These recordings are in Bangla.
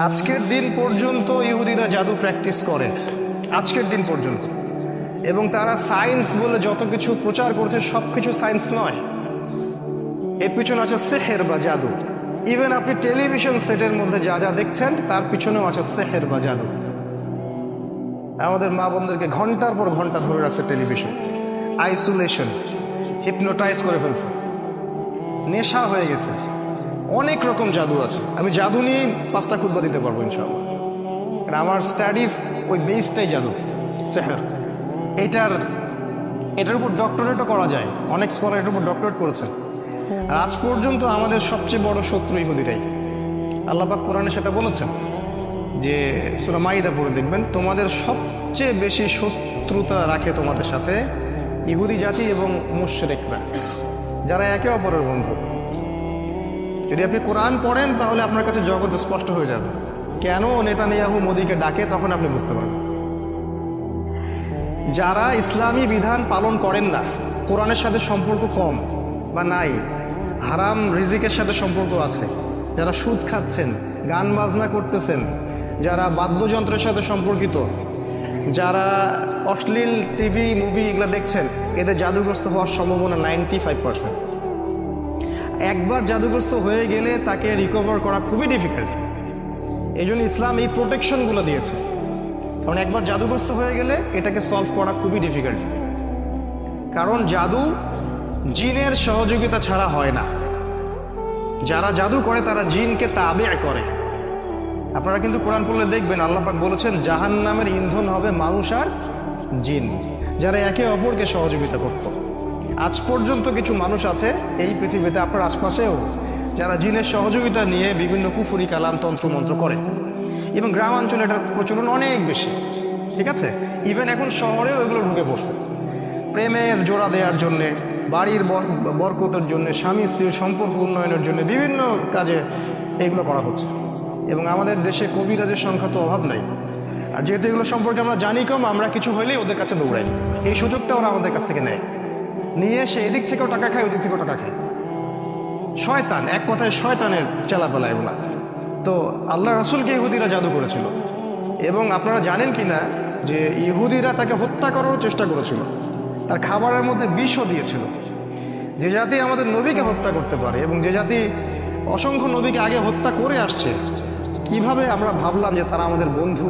আজকের দিন পর্যন্ত ইহুদিরা জাদু প্র্যাকটিস করে, আজকের দিন পর্যন্ত। এবং তারা সায়েন্স বলে যত কিছু প্রচার করছে সব কিছু সায়েন্স নয়, এর পিছনে আছে সেহের বা জাদু। ইভেন আপনি টেলিভিশন সেটের মধ্যে যা যা দেখছেন তার পিছনেও আছে সেহের বা জাদু। আমাদের মা বোনদেরকে ঘন্টার পর ঘন্টা ধরে রাখছে টেলিভিশন, আইসোলেশন, হিপনোটাইজ করে ফেলছে, নেশা হয়ে গেছে। অনেক রকম জাদু আছে, আমি জাদু নিয়ে 5টা খুতবা দিতে পারবো ইনশাআল্লাহ। কারণ আমার স্টাডিজ ওই বেসটাই জাদু, সেহের। এটার উপর ডক্টরেটও করা যায়, অনেক স্কলার এটার উপর ডক্টরেট করেছেন। আর আজ পর্যন্ত আমাদের সবচেয়ে বড় শত্রু ইহুদিরাই। আল্লাহ পাক কোরআনে সেটা বলেছেন যে সূরা মাইদা পড়ে দেখবেন, তোমাদের সবচেয়ে বেশি শত্রুতা রাখে তোমাদের সাথে ইহুদি জাতি এবং মুশরিকরা, যারা একে অপরের বন্ধু। যদি আপনি কোরআন পড়েন তাহলে আপনার কাছে জগৎ স্পষ্ট হয়ে যাবে কেন নেতানিয়াহু মোদিকে ডাকে, তখন আপনি বুঝতে পারবেন। যারা ইসলামী বিধান পালন করেন না, কোরআনের সাথে সম্পর্ক কম বা নাই, হারাম রিজিকের সাথে সম্পর্ক আছে, যারা সুদ খাচ্ছেন, গান বাজনা করতেছেন, যারা বাদ্যযন্ত্রের সাথে সম্পর্কিত, যারা অশ্লীল টিভি মুভি এগুলো দেখছেন, এদের জাদুগ্রস্ত হওয়ার সম্ভাবনা 95%। একবার জাদুগ্রস্ত হয়ে গেলে তাকে রিকভার করা খুবই ডিফিকাল্ট। এই জন্য ইসলাম এই প্রোটেকশনগুলো দিয়েছে, কারণ একবার জাদুগ্রস্ত হয়ে গেলে এটাকে সলভ করা খুবই ডিফিকাল্ট। কারণ জাদু জিনের সহযোগিতা ছাড়া হয় না। যারা জাদু করে তারা জিনকে তাবে করে। আপনারা কিন্তু কোরআন পড়লে দেখবেন আল্লাহ পাক বলেছেন জাহান্নামের ইন্ধন হবে মানুষ আর জিন, যারা একে অপরকে সহযোগিতা করত। আজ পর্যন্ত কিছু মানুষ আছে এই পৃথিবীতে, আপনার আশপাশেও, যারা জিনের সহযোগিতা নিয়ে বিভিন্ন কুফরি কালাম তন্ত্রমন্ত্র করে। এবং গ্রামাঞ্চলে এটার প্রচলন অনেক বেশি, ঠিক আছে? ইভেন এখন শহরেও এগুলো ঢুকে পড়ছে। প্রেমের জোড়া দেওয়ার জন্যে, বাড়ির বরকতের জন্য, স্বামী স্ত্রীর সম্পর্ক উন্নয়নের জন্য বিভিন্ন কাজে এগুলো করা হচ্ছে। এবং আমাদের দেশে কবিরাজের সংখ্যা তো অভাব নাই। আর যেহেতু এগুলো সম্পর্কে আমরা জানি কম, আমরা কিছু হইলেই ওদের কাছে দৌড়াই। এই সুযোগটা ওরা আমাদের কাছ থেকে নেয়, নিয়ে সে এদিক থেকেও টাকা খায়, ওদিক থেকেও টাকা খায়। শয়তান, এক কথায় শয়তানের চেলাপেলা এগুলা। তো আল্লাহ রাসূলকে ইহুদিরা জাদু করেছিল। এবং আপনারা জানেন কি না যে ইহুদিরা তাকে হত্যা করার চেষ্টা করেছিল, তার খাবারের মধ্যে বিষও দিয়েছিল। যে জাতি আমাদের নবীকে হত্যা করতে পারে এবং যে জাতি অসংখ্য নবীকে আগে হত্যা করে আসছে, কিভাবে আমরা ভাবলাম যে তারা আমাদের বন্ধু?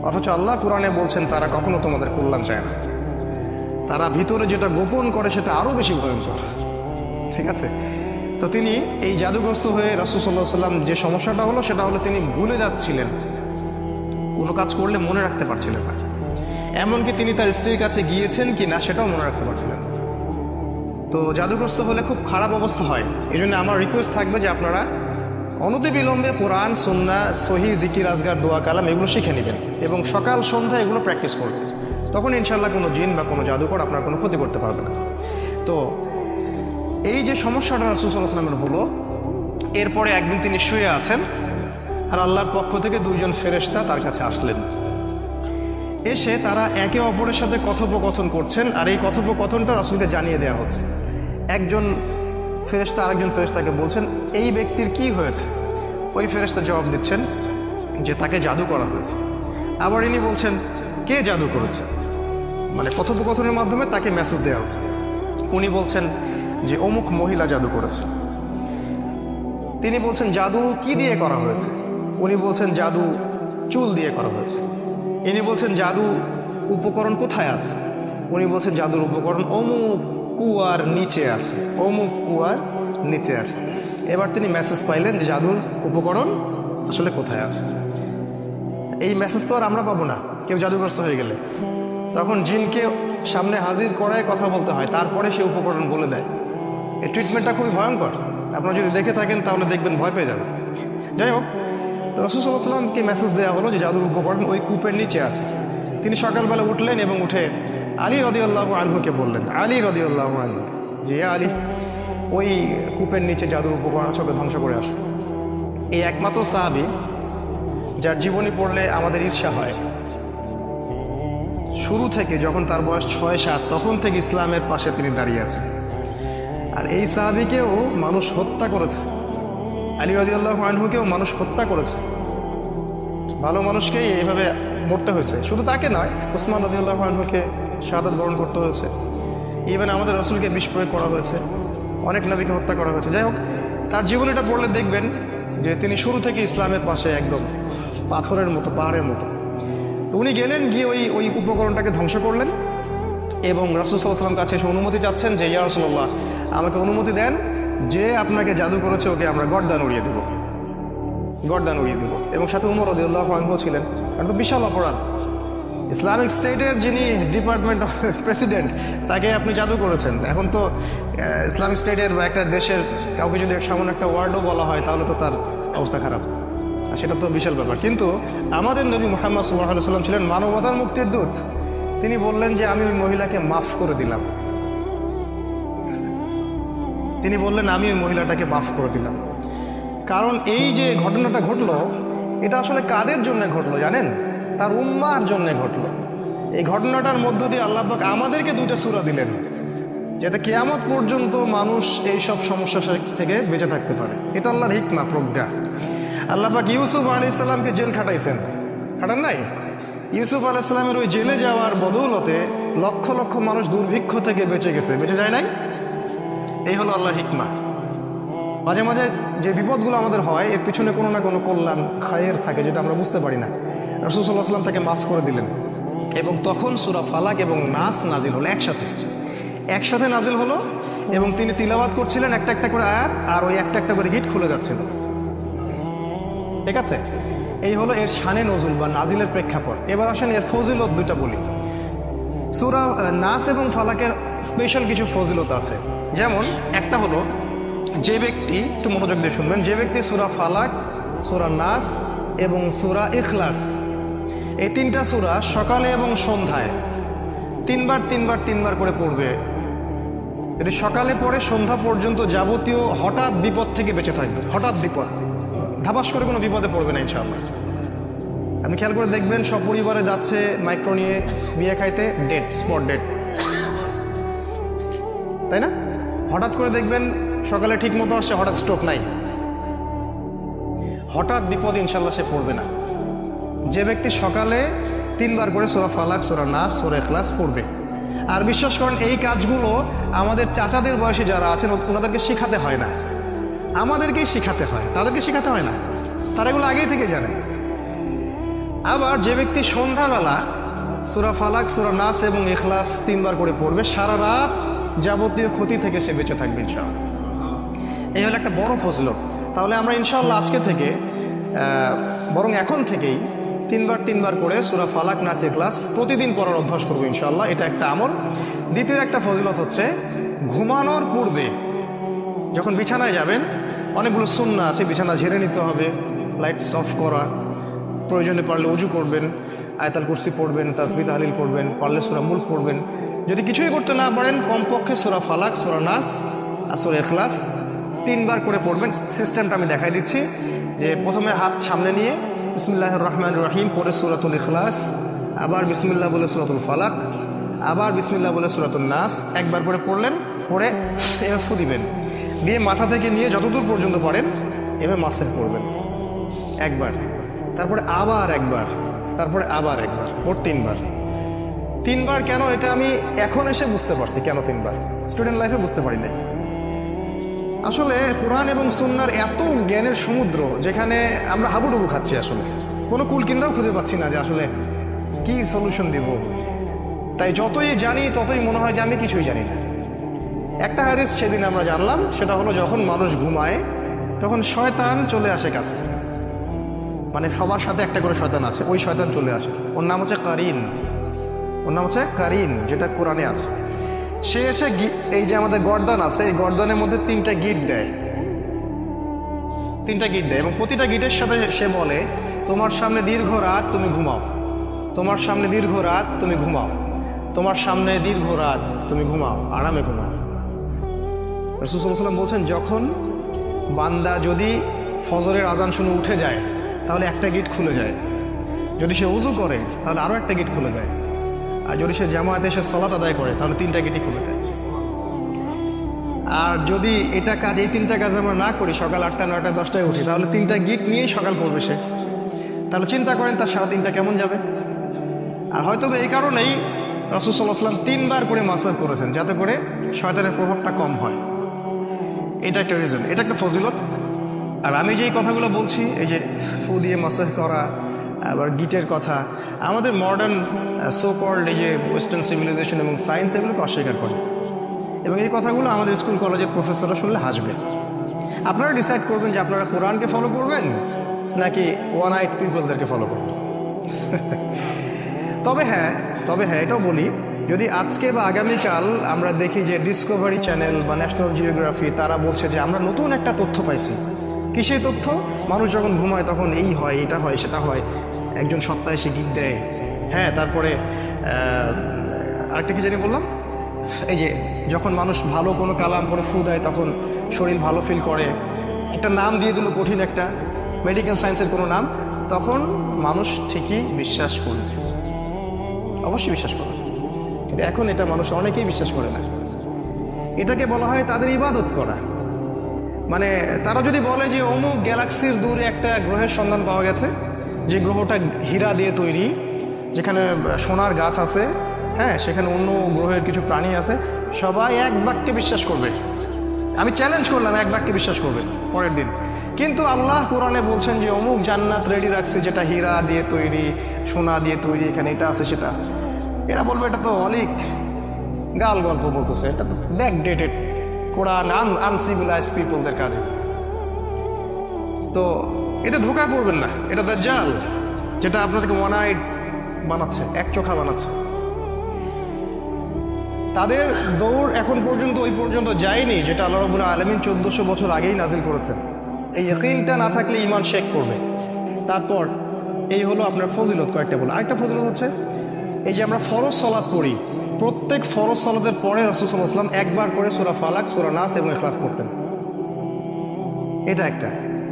অথচ আল্লাহ কোরআনে বলছেন তারা কখনো তোমাদের কল্যাণ চায় না, তারা ভিতরে যেটা গোপন করে সেটা আরো বেশি ভয়ঙ্কর, ঠিক আছে? তো তিনি এই জাদুগ্রস্ত হয়ে রাসূল সাল্লাল্লাহু আলাইহি ওয়াসাল্লাম যে সমস্যাটা হলো সেটা হলো তিনি ভুলে যাচ্ছিলেন, কোনো কাজ করলে মনে রাখতে পারছিলেন না। এমনকি তিনি তার স্ত্রীর কাছে গিয়েছেন কি না সেটাও মনে রাখতে পারছিলেন। তো জাদুগ্রস্ত হলে খুব খারাপ অবস্থা হয়। এই জন্য আমার রিকোয়েস্ট থাকবে যে আপনারা অনতিবিলম্বে কোরআন, সুন্নাহ, সহিহ জিকির, আজগার, দোয়া, কালাম এগুলো শিখে নেবেন এবং সকাল সন্ধ্যা এগুলো প্র্যাকটিস করবেন। তখন ইনশাল্লাহ কোনো জিন বা কোনো জাদুকর আপনার কোনো ক্ষতি করতে পারবে না। তো এই যে সমস্যাটা রাসূল সাল্লাল্লাহু আলাইহি ওয়াসাল্লামের হলো, এরপরে একদিন তিনি শুয়ে আছেন আর আল্লাহর পক্ষ থেকে 2জন ফেরেশতা তার কাছে আসলেন। এসে তারা একে অপরের সাথে কথোপকথন করছেন, আর এই কথোপকথনটা রাসূলকে জানিয়ে দেওয়া হচ্ছে। একজন ফেরেশতা আরেকজন ফেরেশতাকে বলছেন এই ব্যক্তির কি হয়েছে। ওই ফেরেশতা জবাব দিচ্ছেন যে তাকে জাদু করা হয়েছে। আবার ইনি বলছেন কে জাদু করেছে, মানে কথোপকথনের মাধ্যমে তাকে মেসেজ দেওয়া হচ্ছে। উনি বলছেন যে অমুক মহিলা জাদু করেছে। তিনি বলছেন জাদু কি দিয়ে করা হয়েছে? উনি বলছেন জাদু চুল দিয়ে করা হয়েছে। ইনি বলছেন জাদু উপকরণ কোথায় আছে? উনি বলছেন জাদুর উপকরণ অমুক কুয়ার নিচে আছে, অমুক কুয়ার নিচে আছে। এবার তিনি মেসেজ পাইলেন যে জাদুর উপকরণ আসলে কোথায় আছে। এই মেসেজ তো আর আমরা পাবো না কেউ জাদুগ্রস্ত হয়ে গেলে। তখন জিনকে সামনে হাজির করায় কথা বলতে হয়, তারপরে সে উপকরণ বলে দেয়। এই ট্রিটমেন্টটা খুবই ভয়ঙ্কর। আপনারা যদি দেখে থাকেন তাহলে দেখবেন, ভয় পেয়ে যাবেন। যাই হোক, তো রাসূল সাল্লাল্লাহু আলাইহি ওয়াসাল্লামকে মেসেজ দেওয়া হলো যে জাদুর উপকরণ ওই কূপের নিচে আছে। তিনি সকালবেলা উঠলেন এবং উঠে আলী রাদিয়াল্লাহু আনহুকে বললেন, আলী রাদিয়াল্লাহু আনহু, যে আলী ওই কূপের নিচে জাদুর উপকরণ আছে, ওকে ধ্বংস করে আসো। এই একমাত্র সাহাবী যার জীবনী পড়লে আমাদের ঈর্ষা হয়। শুরু থেকে যখন তার বয়স 6-7 তখন থেকে ইসলামের পাশে তিনি দাঁড়িয়ে আছেন। আর এই সাহাবীকেও মানুষ হত্যা করেছে, আলী রাদিয়াল্লাহু আনহুকেও মানুষ হত্যা করেছে, ভালো মানুষকেই এইভাবে মরতে হয়েছে। শুধু তাকে নয়, ওসমান রাদিয়াল্লাহু আনহুকে শাহাদাত বরণ করতে হয়েছে। ইভেন আমাদের রাসূলকে বিষ প্রয়োগ করা হয়েছে, অনেক নবীকে হত্যা করা হয়েছে। যাই হোক, তার জীবনীটা পড়লে দেখবেন যে তিনি শুরু থেকে ইসলামের পাশে একদম পাথরের মতো, পাহাড়ের মতো। উনি গেলেন, গিয়ে ওই উপকরণটাকে ধ্বংস করলেন এবং রাসূল সাল্লাল্লাহু আলাইহি ওয়াসাল্লাম কাছে এসে অনুমতি চাচ্ছেন যে ইয়া রাসূলুল্লাহ, আমাকে অনুমতি দেন, যে আপনাকে জাদু করেছে ওকে আমরা গর্দান উড়িয়ে দেব, গর্দান উড়িয়ে দেব। এবং সাথে উমর রাদিয়াল্লাহু আনহু ছিলেন। এটা তো বিশাল অপরাধ। ইসলামিক স্টেটের যিনি ডিপার্টমেন্ট প্রেসিডেন্ট, তাকে আপনি জাদু করেছেন। এখন তো ইসলামিক স্টেটের বা একটা দেশের কাউকে যদি সামান্য একটা ওয়ার্ডও বলা হয় তাহলে তো তার অবস্থা খারাপ, আর সেটা তো বিশাল ব্যাপার। কিন্তু আমাদের নবী মুহাম্মদ সাল্লাল্লাহু আলাইহি ওয়াসাল্লাম ছিলেন মানবতার মুক্তির দূত। তিনি বললেন যে আমি ওই মহিলাকে মাফ করে দিলাম। তিনি বললেন আমি ওই মহিলাটাকে মাফ করে দিলাম। কারণ এই যে ঘটনাটা ঘটলো, এটা আসলে কাদের জন্য ঘটলো জানেন? তার উম্মার জন্য ঘটলো। এই ঘটনাটার মধ্য দিয়ে আল্লাহ পাক আমাদেরকে দুইটা সূরা দিলেন, যাতে কিয়ামত পর্যন্ত মানুষ এই সব সমস্যা থেকে বেঁচে থাকতে পারে। এটা আল্লাহর হিকমা, প্রজ্ঞা। আল্লাহ পাক ইউসুফ আলাইহিস সালামকে জেল খাটাইছেন, খাটান নাই? ইউসুফ আলাইহিস সালামের ওই জেলে যাওয়ার বদৌলতে লক্ষ লক্ষ মানুষ দুর্ভিক্ষ থেকে বেঁচে গেছে, বেঁচে যায় নাই? এই হলো আল্লাহর হিকমা। মাঝে মাঝে যে বিপদগুলো আমাদের হয়, এর পিছনে কোনো না কোনো কল্যাণ, খায়ের থাকে, যেটা আমরা বুঝতে পারি না। রাসূল সাল্লাল্লাহু আলাইহি ওয়াসাল্লাম তাকে মাফ করে দিলেন এবং তখন সূরা ফালাক এবং নাস নাজিল হলো একসাথে নাজিল হলো। এবং তিনি তিলাওয়াত করছিলেন একটা একটা করে আয়াত, আর ওই একটা একটা করে গিট খুলে যাচ্ছিল। ঠিক আছে, এই হলো এর শানে নজুল বা নাজিলের প্রেক্ষাপট। এবার আসেন এর ফজিলত দুইটা বলি। সূরা নাস এবং ফালাকের স্পেশাল কিছু ফজিলত আছে। যেমন একটা হলো, যে ব্যক্তি, একটু মনোযোগ দিয়ে শুনবেন, যে ব্যক্তি সূরা ফালাক, সূরা নাস এবং সূরা ইখলাস, এই তিনটা সূরা সকালে এবং সন্ধ্যায় তিনবার করে পড়বে, যদি সকালে পড়ে সন্ধ্যা পর্যন্ত যাবতীয় হঠাৎ বিপদ থেকে বেঁচে থাকবে। হঠাৎ বিপদ, ধাপাস করে কোনো বিপদে পড়বে না ইনশাআল্লাহ। আপনি খেয়াল করে দেখবেন, সব পরিবারে যাচ্ছে মাইক্রো নিয়ে বিয়ে খাইতে, ডেট, স্পট ডেট, তাই না? হঠাৎ করে দেখবেন সকালে ঠিক মতো আসছে, হঠাৎ স্ট্রোক নাই। হঠাৎ বিপদ ইনশাল্লাহ সে পড়বে না। যে ব্যক্তি সকালে তিনবার করে সূরা ফালাক, সূরা নাস, সূরা ইখলাস পড়বে। আর বিশ্বাস করেন, এই কাজগুলো আমাদের চাচাদের বয়সে যারা আছেন ওনাদেরকে শেখাতে হয় না, আমাদেরকেই শেখাতে হয়, তাদেরকে শেখাতে হয় না, তারা এগুলো আগেই থেকে জানে। আবার যে ব্যক্তি সন্ধ্যাবেলা সূরা ফালাক, সূরা নাস এবং ইখলাস তিনবার করে পড়বে, সারা রাত যাবতীয় ক্ষতি থেকে সে বেঁচে থাকবে ইনশাআল্লাহ। এই হলো একটা বড় ফজিলত। তাহলে আমরা ইনশাআল্লাহ আজকে থেকে, বরং এখন থেকেই তিনবার করে সূরা ফালাক, নাস, ইখলাস প্রতিদিন পড়ার অভ্যাস করবো ইনশাআল্লাহ। এটা একটা আমল। দ্বিতীয় একটা ফজিলত হচ্ছে, ঘুমানোর পূর্বে যখন বিছানায় যাবেন, অনেকগুলো সুন্নাহ আছে। বিছানা ঝেড়ে নিতে হবে, লাইটস অফ করা, প্রয়োজনে পারলে ওযু করবেন, আয়াতুল কুরসি পড়বেন, তাসবিহ তাহলিল পড়বেন, পারলে সূরা মুলক পড়বেন। যদি কিছুই করতে না পারেন, কমপক্ষে সূরা ফালাক, সূরা নাস আর সূরা ইখলাস তিনবার করে পড়বেন। সিস্টেমটা আমি দেখাই দিচ্ছি। যে প্রথমে হাত সামনে নিয়ে বিসমিল্লাহির রহমানির রহিম পড়ে সূরাতুল ইখলাস, আবার বিসমিল্লাহ বলে সূরাতুল ফালাক, আবার বিসমিল্লাহ বলে সূরাতুল নাস, একবার করে পড়লেন। পড়ে এবার ফু দিবেন, দিয়ে মাথা থেকে নিয়ে যতদূর পর্যন্ত পারেন এবার মাসে পড়বেন একবার, তারপরে আবার একবার, তারপরে আবার একবার, মোট তিনবার। কেন এটা আমি এখন এসে বুঝতে পারছি, কেন তিনবার। স্টুডেন্ট লাইফে বুঝতে পারি না। আসলে কোরআন এবং সুন্নাহর এত জ্ঞানের সমুদ্র, যেখানে আমরা হাবুডুবু খাচ্ছি, আসলে কোনো কুলকিন্ডাও খুঁজে পাচ্ছি না যে আসলে কি সলিউশন দিব। তাই যতই জানি ততই মনে হয় যে আমি কিছুই জানি না। একটা হাদিস সেদিন আমরা জানলাম, সেটা হলো যখন মানুষ ঘুমায় তখন শয়তান চলে আসে কাছে। মানে সবার সাথে একটা করে শয়তান আছে, ওই শয়তান চলে আসে। ওর নাম হচ্ছে কারিন, যেটা কোরআনে আছে। সে এসে এই যে আমাদের গর্দান আছে, এই গর্দানের মধ্যে তিনটা গিট দেয় এবং প্রতিটা গিটের সাথে সে বলে, তোমার সামনে দীর্ঘ রাত, তুমি ঘুমাও, তোমার সামনে দীর্ঘ রাত, তুমি ঘুমাও, তোমার সামনে দীর্ঘ রাত, তুমি ঘুমাও, আরামে ঘুমাও। রাসূল সাল্লাল্লাহু আলাইহি ওয়াসাল্লাম বলছেন, যখন বান্দা যদি ফজরের আজান শুনে উঠে যায় তাহলে একটা গিট খুলে যায়, যদি সে ওযু করে তাহলে আরও একটা গিট খুলে যায়, আর যদি সে জামায়াতে এসে সালাত আদায় করে তাহলে তিনটা গিটই খুলে যায়। আর যদি এটা কাজ, এই 3টা কাজ আমরা না করি, সকাল 8টা 9টা 10টায় উঠি, তাহলে 3টা গিট নিয়েই সকাল পড়বে সে। তাহলে চিন্তা করেন তার সারাদিনটা কেমন যাবে। আর হয়তো এই কারণেই রাসূল সাল্লাল্লাহু আলাইহি ওয়াসাল্লাম 3বার করে মাসাহ করেছেন, যাতে করে শয়তানের প্রভাবটা কম হয়। এটা একটা রিজন, এটা একটা ফজিলত। আর আমি যেই কথাগুলো বলছি, এই যে ফু দিয়ে মাসাহ করা, আবার গিটের কথা, আমাদের মডার্ন সো কল্ড এই যে ওয়েস্টার্ন সিভিলাইজেশন এবং সায়েন্স এগুলোকে অস্বীকার করে। এবং এই কথাগুলো আমাদের স্কুল কলেজের প্রফেসররা শুনলে হাসবে। আপনারা ডিসাইড করবেন যে আপনারা কোরআনকে ফলো করবেন নাকি ওয়ান আইট পিপলদেরকে ফলো করবেন। তবে হ্যাঁ, এটাও বলি, যদি আজকে বা আগামীকাল আমরা দেখি যে ডিসকভারি চ্যানেল বা ন্যাশনাল জিওগ্রাফি তারা বলছে যে আমরা নতুন একটা তথ্য পাইছি, কি সেই তথ্য? মানুষ যখন ঘুমায় তখন এই হয়, এটা হয়, সেটা হয়, একজন সত্তা এসে গিট দেয়। হ্যাঁ, তারপরে আরেকটা কি জানি বললাম, এই যে যখন মানুষ ভালো কোনো কালাম পরে ফু দেয় তখন শরীর ভালো ফিল করে, একটা নাম দিয়ে দিল কঠিন একটা মেডিকেল সায়েন্সের কোনো নাম, তখন মানুষ ঠিকই বিশ্বাস করবে, অবশ্যই বিশ্বাস করবে। কিন্তু এখন এটা মানুষ অনেকেই বিশ্বাস করে না। এটাকে বলা হয় তাদের ইবাদত করা। মানে তারা যদি বলে যে অমুক গ্যালাক্সির দূরে একটা গ্রহের সন্ধান পাওয়া গেছে, যে গ্রহটা হীরা দিয়ে তৈরি, যেখানে সোনার গাছ আছে, হ্যাঁ, সেখানে অন্য গ্রহের কিছু প্রাণী আছে, সবাই এক বাক্যে বিশ্বাস করবে। আমি চ্যালেঞ্জ করলাম, এক বাক্যে বিশ্বাস করবে পরের দিন। কিন্তু আল্লাহ কোরআনে বলছেন যে অমুক জান্নাত রেডি রাখছে, যেটা হীরা দিয়ে তৈরি, সোনা দিয়ে তৈরি, এখানে এটা আছে, সেটা আছে। এরা বলবে এটা তো অলিক গাল গল্প বলতেছে, এটা তো ব্যাকডেটেড কোরআন, আনসিভিলাইজড পিপলদের কাজে। তো এতে ধোঁকা পড়বেন না, এটা দাজ্জাল, যেটা আপনাদেরকে ওয়ান আইড বানাচ্ছে, এক চোখা বানাচ্ছে। তাদের দৌড় এখন পর্যন্ত ওই পর্যন্ত যায়নি যেটা আল্লাহ রাব্বুল আলামিন 1400 বছর আগেই নাজিল করেছেন। এই ইয়াকিনটা না থাকলে ঈমান শেক করবে। তারপর এই হলো আপনার ফজিলত, কয়েকটা বলো। আরেকটা ফজিলত হচ্ছে এই যে আমরা ফরজ সালাত পড়ি, প্রত্যেক ফরজ সালাতের পরে রাসূল সাল্লাল্লাহু আলাইহি ওয়াসাল্লাম একবার করে সূরা ফালাক, সূরা নাস এবং ইখলাস পড়তেন। এটা একটা।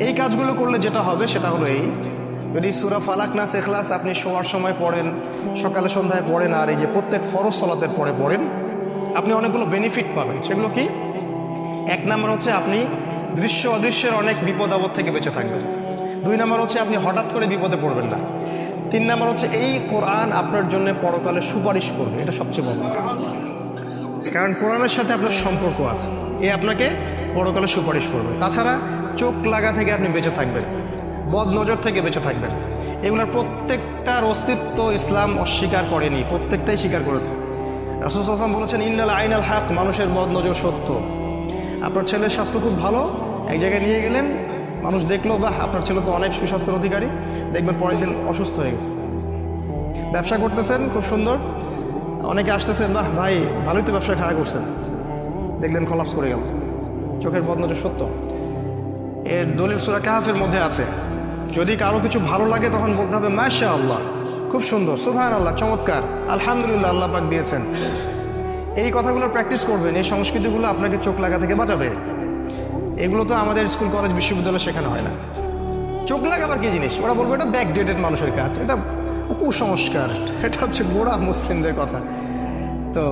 এই কাজগুলো করলে যেটা হবে সেটা হলো এই, যদি সূরা ফালাক, নাস, ইখলাস আপনি শোয়ার সময় পড়েন, সকালে সন্ধ্যায় পড়েন, আর এই যে প্রত্যেক ফরজ সালাতের পরে পড়েন, আপনি অনেকগুলো বেনিফিট পাবেন। সেগুলো কি? এক নাম্বার হচ্ছে আপনি দৃশ্য অদৃশ্যের অনেক বিপদ আপদ থেকে বেঁচে থাকবেন। 2 নাম্বার হচ্ছে আপনি হঠাৎ করে বিপদে পড়বেন না। 3 নাম্বার হচ্ছে এই কোরআন আপনার জন্য পরকালে সুপারিশ করবে। এটা সবচেয়ে বড়, কারণ কোরআনের সাথে আপনার সম্পর্ক আছে, এ আপনাকে পরকালে সুপারিশ করবে। তাছাড়া চোখ লাগা থেকে আপনি বেঁচে থাকবেন, বদ নজর থেকে বেঁচে থাকবেন। এগুলোর প্রত্যেকটার অস্তিত্ব ইসলাম অস্বীকার করেনি, প্রত্যেকটাই স্বীকার করেছে। রাসূল সাল্লাল্লাহু আলাইহি ওয়াসাল্লাম বলেছেন ইন্নাল আইনাল হক, মানুষের বদ নজর সত্য। আপনার ছেলের স্বাস্থ্য খুব ভালো, এক জায়গায় নিয়ে গেলেন, মানুষ দেখলো বাহ আপনার ছেলে তো অনেক সুস্বাস্থ্যের অধিকারী, দেখবেন পরের দিন অসুস্থ হয়ে গেছে। ব্যবসা করতেছেন খুব সুন্দর, অনেকে আসতেছেন, বাহ ভাই ভালোই তো ব্যবসা খারাপ করছেন, দেখলেন কলাপস করে গেল। চোখের বদ নজর সত্য। এর দলিল সূরা কাহফের মধ্যে আছে। যদি কারো কিছু ভালো লাগে তখন বলতে হবে মাশাআল্লাহ, খুব সুন্দর, সুবহানাল্লাহ, চমৎকার, আলহামদুলিল্লাহ, আল্লাহ পাক দিয়েছেন। এই কথাগুলো প্র্যাকটিস করবেন, এই সংস্কৃতিগুলো আপনাকে চোখ লাগা থেকে বাঁচাবে। এগুলো তো আমাদের স্কুল কলেজ বিশ্ববিদ্যালয়ে শেখানো হয় না। চোখ লাগাবার কি জিনিস? ওরা বলবো এটা ব্যাকডেটেড মানুষের কাজ, এটা কুসংস্কার, এটা হচ্ছে গোড়া মুসলিমদের কথা। তো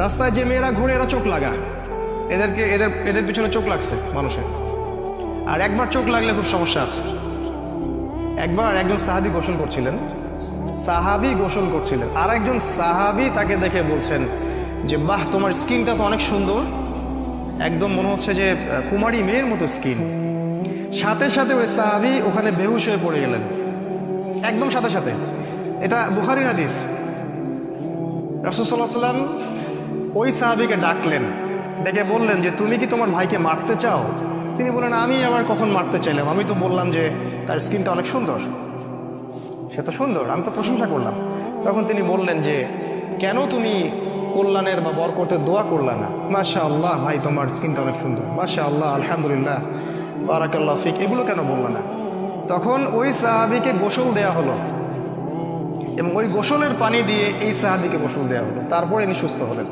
রাস্তায় যে মেয়েরা ঘুরে এরা চোখ লাগা, এদের পিছনে চোখ লাগছে মানুষের। আর একবার চোখ লাগলে খুব সমস্যা আছে। একবার একজন সাহাবী গোসল করছিলেন, আর একজন সাহাবী তাকে দেখে বলছেন যে বাহ তোমার স্কিনটা তো অনেক সুন্দর, একদম মনে হচ্ছে যে কুমারী মেয়ের মতো স্কিন। সাথে সাথে ওই সাহাবী ওখানে বেহুশ হয়ে পড়ে গেলেন, একদম সাথে সাথে। এটা বুখারীর হাদিস। রাসূল সাল্লাল্লাহু আলাইহি ওয়াসাল্লাম ওই সাহাবীকে ডাকলেন, ডেকে বললেন যে তুমি কি তোমার ভাইকে মারতে চাও? তিনি বললেন আমি আবার কখন মারতে চাইলাম, আমি তো বললাম যে তার স্কিনটা অনেক সুন্দর, সে তো সুন্দর, আমি তো প্রশংসা করলাম। তখন তিনি বললেন যে কেন তুমি কল্যাণের বা বরকতের দোয়া করলা না? মাশাআল্লাহ ভাই তোমার স্কিনটা অনেক সুন্দর, মাশাআল্লাহ, আলহামদুলিল্লাহ, বারাকাল্লাহ ফিক, এগুলো কেন বললা না? তখন ওই সাহাবীকে গোসল দেয়া হলো এবং ওই গোসলের পানি দিয়ে এই সাহাবীকে গোসল দেয়া হলো, তারপরে ইনি সুস্থ হলেন।